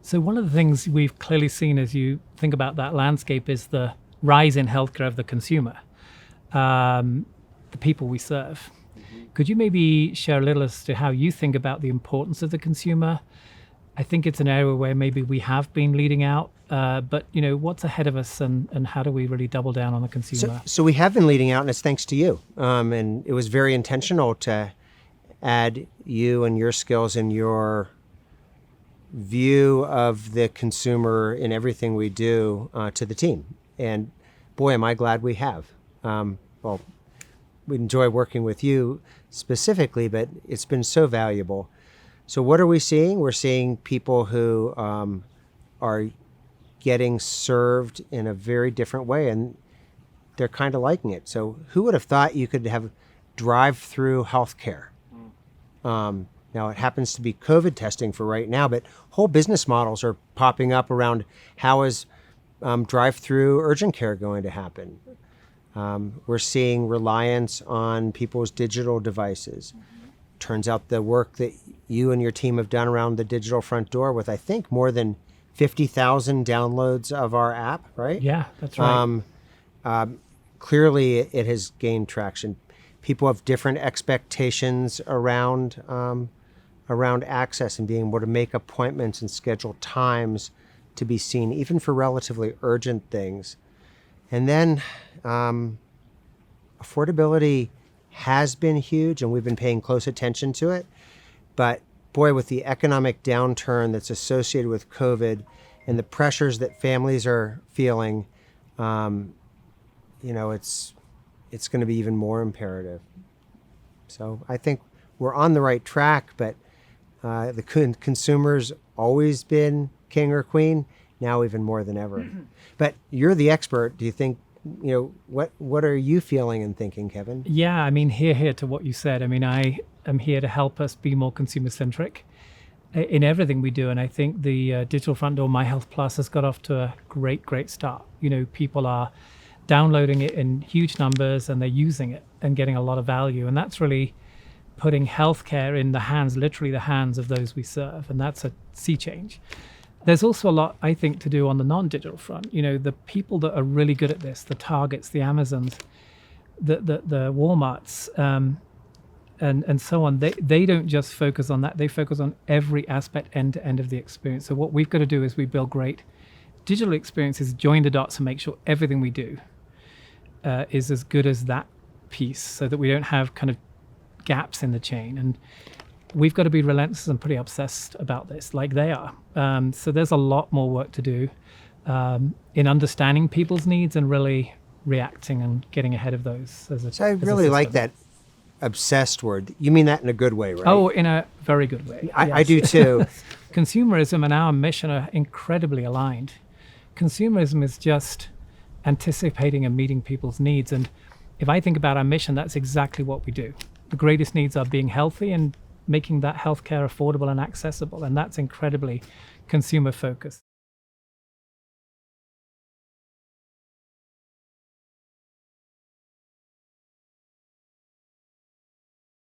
So one of the things we've clearly seen as you think about that landscape is the rise in healthcare of the consumer, the people we serve. Could you maybe share a little as to how you think about the importance of the consumer? I think it's an area where maybe we have been leading out, but what's ahead of us, and how do we really double down on the consumer? So we have been leading out, and it's thanks to you. And it was very intentional to add you and your skills and your view of the consumer in everything we do to the team. And boy, am I glad we have. Well, we enjoy working with you specifically, but it's been so valuable. So what are we seeing? We're seeing people who are getting served in a very different way, and they're kind of liking it. So who would have thought you could have drive-through healthcare? Now, it happens to be COVID testing for right now, but whole business models are popping up around how is drive-through urgent care going to happen. We're seeing reliance on people's digital devices. Turns out the work that you and your team have done around the digital front door with, I think, more than 50,000 downloads of our app, right? Yeah, that's right. Clearly, it has gained traction. People have different expectations around access and being able to make appointments and schedule times to be seen, even for relatively urgent things. And then affordability has been huge, and we've been paying close attention to it. But boy, with the economic downturn that's associated with COVID and the pressures that families are feeling, it's going to be even more imperative. So I think we're on the right track, but the consumer's always been king or queen, now even more than ever. But you're the expert. Do you think, what are you feeling and thinking, Kevan? Yeah, I mean, here to what you said. I mean, I am here to help us be more consumer-centric in everything we do. And I think the digital front door, My Health Plus, has got off to a great start. People are downloading it in huge numbers, and they're using it and getting a lot of value. And that's really putting healthcare in literally the hands of those we serve. And that's a sea change. There's also a lot, I think, to do on the non-digital front. The people that are really good at this, the Targets, the Amazons, the Walmarts, and so on, they don't just focus on that. They focus on every aspect, end to end of the experience. So what we've got to do is we build great digital experiences, join the dots, and make sure everything we do is as good as that piece, so that we don't have kind of gaps in the chain. And we've got to be relentless and pretty obsessed about this, like they are. So there's a lot more work to do in understanding people's needs and really reacting and getting ahead of those. So I really like that obsessed word. You mean that in a good way, right? Oh, in a very good way. I do too. Consumerism and our mission are incredibly aligned. Consumerism is just anticipating and meeting people's needs. And if I think about our mission, that's exactly what we do. The greatest needs are being healthy and making that healthcare affordable and accessible. And that's incredibly consumer focused.